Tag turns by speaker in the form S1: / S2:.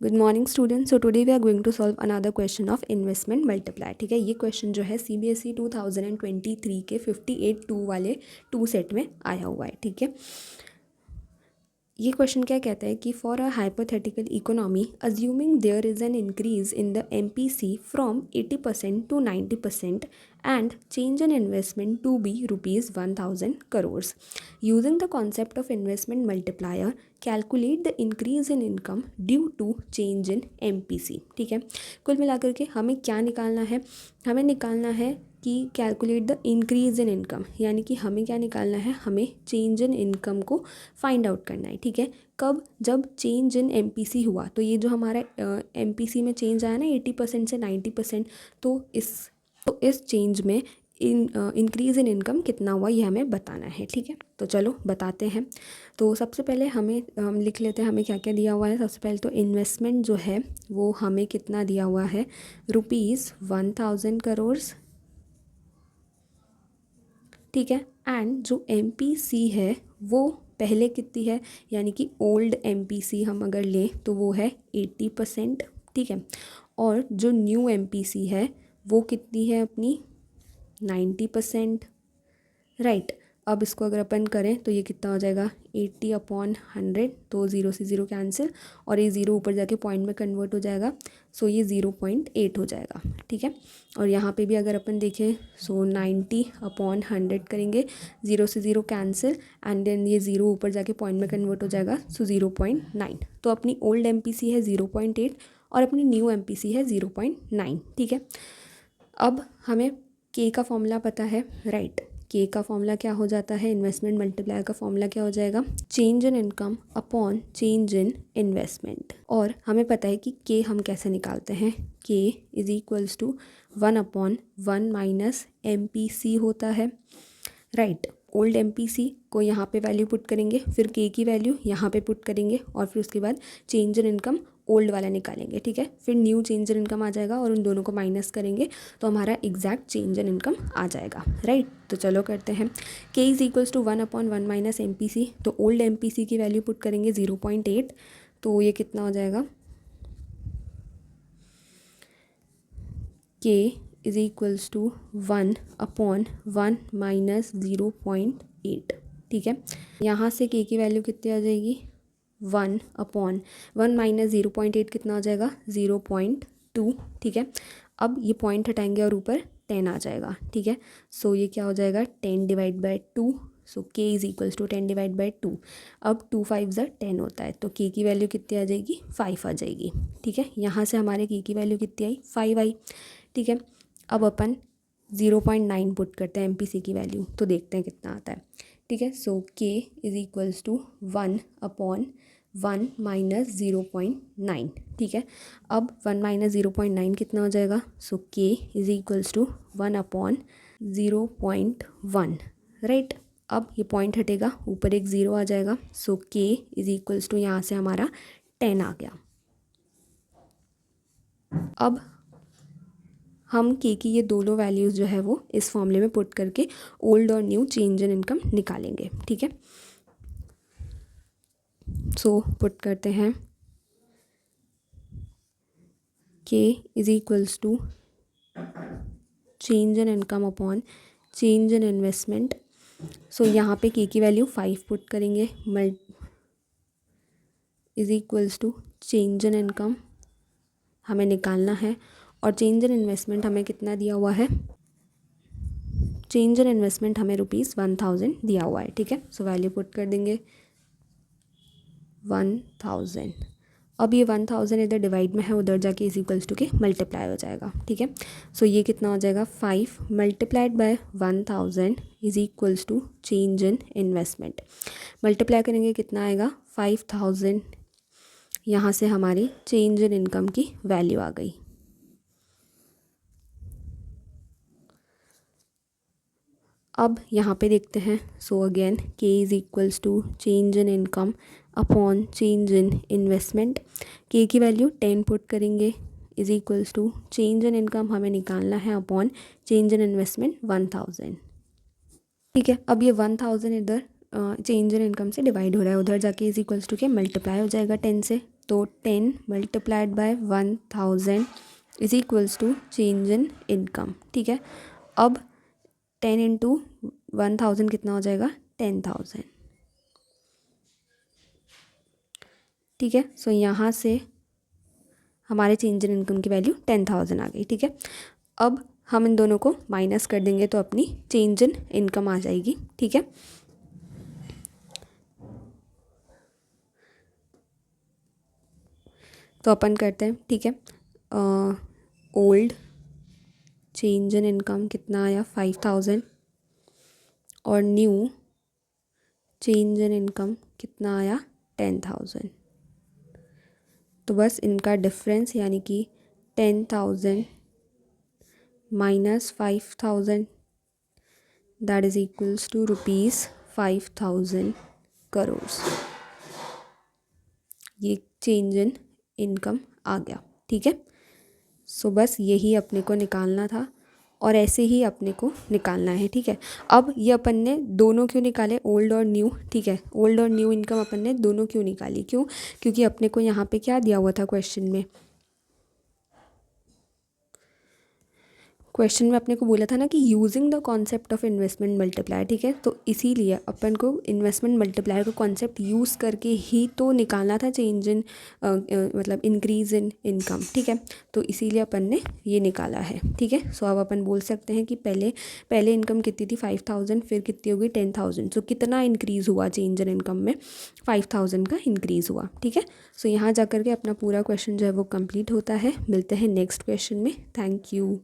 S1: Good morning students. So today we are going to solve another question of investment multiply. ठीक है, ये question जो है CBSE 2023 के 58-2 वाले 2 सेट में आया हुआ है. ठीक है, ये क्वेश्चन क्या कहता है कि for a hypothetical economy assuming there is an increase in the MPC from 80% to 90% and change in investment to be ₹1000 crores. Using the concept of investment multiplier, calculate the increase in income due to change in MPC. ठीक है, कुल मिलाकर के हमें क्या निकालना है? हमें निकालना है कि calculate the increase in income, यानी कि हमें क्या निकालना है? हमें चेंज इन इनकम को फाइंड आउट करना है. ठीक है, कब? जब चेंज इन MPC हुआ. तो ये जो हमारा MPC में चेंज आया ना 80% से 90%, तो इस चेंज में इंक्रीज़ इन इनकम कितना हुआ ये हमें बताना है. ठीक है, तो चलो बताते हैं. तो सबसे पहले हम लिख लेते हैं हमें क्या क्या दिया हुआ है. सबसे पहले तो इन्वेस्टमेंट जो है वो हमें कितना दिया हुआ है? ₹1000 करोड़. ठीक है, एंड जो MPC है वो पहले कितनी है, यानी कि ओल्ड MPC हम अगर लें तो वो है 80%. ठीक है, और जो न्यू MPC है वो कितनी है अपनी? 90%. राइट. अब इसको अगर अपन करें तो ये कितना हो जाएगा? 80/100. तो 0 से 0 कैंसिल, और ये 0 ऊपर जाके पॉइंट में कन्वर्ट हो जाएगा. सो ये 0.8 हो जाएगा. ठीक है, और यहाँ पे भी अगर अपन देखें सो 90/100 करेंगे, 0 से 0 कैंसिल, एंड देन ये 0 ऊपर जाके पॉइंट में कन्वर्ट हो जाएगा. सो 0.9. तो अपनी ओल्ड MPC है 0.8 और अपनी न्यू MPC है 0.9. ठीक है, अब हमें K का फॉर्मूला पता है. राइट, K का फॉर्मूला क्या हो जाता है? इन्वेस्टमेंट मल्टीप्लायर का फॉर्मूला क्या हो जाएगा? Change in income upon change in investment. और हमें पता है कि K हम कैसे निकालते हैं. K is equals to 1/1 minus MPC होता है. राइट, ओल्ड MPC को यहाँ पे वैल्यू पुट करेंगे, फिर K की वैल्यू यहाँ पे पुट करेंगे, और फिर उसके बाद चेंज इन इनकम ओल्ड वाला निकालेंगे. ठीक है, फिर न्यू चेंज इन इनकम आ जाएगा और उन दोनों को माइनस करेंगे तो हमारा एग्जैक्ट चेंज इन इनकम आ जाएगा. राइट, तो चलो करते हैं. K is equals to 1/1 minus MPC. तो ओल्ड MPC की वैल्यू पुट करेंगे 0.8. तो ये कितना हो जाएगा? K is equals to 1/1 minus 0.8. ठीक है, यहाँ से K की वैल्यू कितनी आ जाएगी? 1/1 माइनस 0.8 कितना हो जाएगा? 0.2. ठीक है, अब ये पॉइंट हटाएंगे और ऊपर 10 आ जाएगा. ठीक है, सो ये क्या हो जाएगा? 10/2. सो K इज इक्वल्स टू 10/2. अब 2 5 10 होता है, तो K की वैल्यू कितनी आ जाएगी? 5 आ जाएगी. ठीक है, यहाँ से हमारे K की वैल्यू कितनी आई? 5 आई. ठीक है, अब अपन 0.9 पुट करते हैं MPC की वैल्यू, तो देखते हैं कितना आता है. ठीक है, so K is equals to 1/1 minus 0.9. ठीक है, अब 1 माइनस 0.9 कितना हो जाएगा? So K is equals to 1/0.1. Right, अब ये पॉइंट हटेगा, ऊपर एक 0 आ जाएगा. So K is equals to यहाँ से हमारा 10 आ गया. अब हम K की ये दोनों वैल्यूज़ जो है वो इस फॉर्मूले में पुट करके ओल्ड और न्यू चेंज इन इनकम निकालेंगे. ठीक है, सो पुट करते हैं. K is equals to change in income upon change in investment. So यहाँ पे K की वैल्यू 5 पुट करेंगे, is equals to change in income हमें निकालना है, और चेंज इन इन्वेस्टमेंट हमें कितना दिया हुआ है? चेंज इन इन्वेस्टमेंट हमें ₹1000 दिया हुआ है. ठीक है, सो वैल्यू पुट कर देंगे 1000. अब ये 1000 इधर डिवाइड में है, उधर जाके इज इक्वल्स टू के मल्टीप्लाई हो जाएगा. ठीक है, सो ये कितना हो जाएगा? 5 multiplied by 1000 is equals to change in investment. Multiply करेंगे कितना आएगा? 5000. यहाँ से हमारी चेंज इन इनकम की वैल्यू आ गई. अब यहाँ पे देखते हैं. So again K is equals to change in income upon change in investment. K की वैल्यू 10 पुट करेंगे, is equals to change in income हमें निकालना है अपॉन चेंज इन इन्वेस्टमेंट 1000. ठीक है, अब ये 1000 इधर चेंज इन इनकम से डिवाइड हो रहा है, उधर जाके इज इक्वल्स टू के मल्टीप्लाई हो जाएगा 10 से. तो 10 multiplied by 1000 is equals to change in income, ठीक है। अब 10 इंटू 1000 कितना हो जाएगा, 10,000, ठीक है। सो यहाँ से हमारे चेंज इन इनकम की वैल्यू 10,000 आ गई, ठीक है। अब हम इन दोनों को माइनस कर देंगे तो अपनी चेंज इन इनकम आ जाएगी, ठीक है। तो अपन करते हैं, ठीक है। ओल्ड चेंज इन इनकम कितना आया, 5,000, और न्यू चेंज इन इनकम कितना आया, 10,000। तो बस इनका डिफरेंस यानी कि 10,000 minus 5,000 that is equals to ₹5,000 crore. ये चेंज इन इनकम आ गया, ठीक है। सो बस यही अपने को निकालना था और ऐसे ही अपने को निकालना है, ठीक है। अब ये अपन ने दोनों क्यों निकाले, ओल्ड और न्यू, ठीक है। ओल्ड और न्यू इनकम अपन ने दोनों क्यों निकाली, क्यों, क्योंकि अपने को यहाँ पे क्या दिया हुआ था क्वेश्चन में अपने को बोला था ना कि using the concept of investment multiplier, ठीक है। तो इसीलिए अपन को इन्वेस्टमेंट मल्टीप्लायर का कॉन्सेप्ट यूज़ करके ही तो निकालना था चेंज इन मतलब इंक्रीज इन इनकम, ठीक है। तो इसीलिए अपन ने ये निकाला है, ठीक है। सो अब अपन बोल सकते हैं कि पहले इनकम कितनी थी, 5,000, फिर कितनी होगी, 10,000। सो कितना इंक्रीज़ हुआ चेंज इन इनकम में, 5,000 का इंक्रीज़ हुआ, ठीक है। सो यहाँ जा कर के अपना पूरा क्वेश्चन जो है वो कंप्लीट होता है। मिलते हैं नेक्स्ट क्वेश्चन में। Thank you.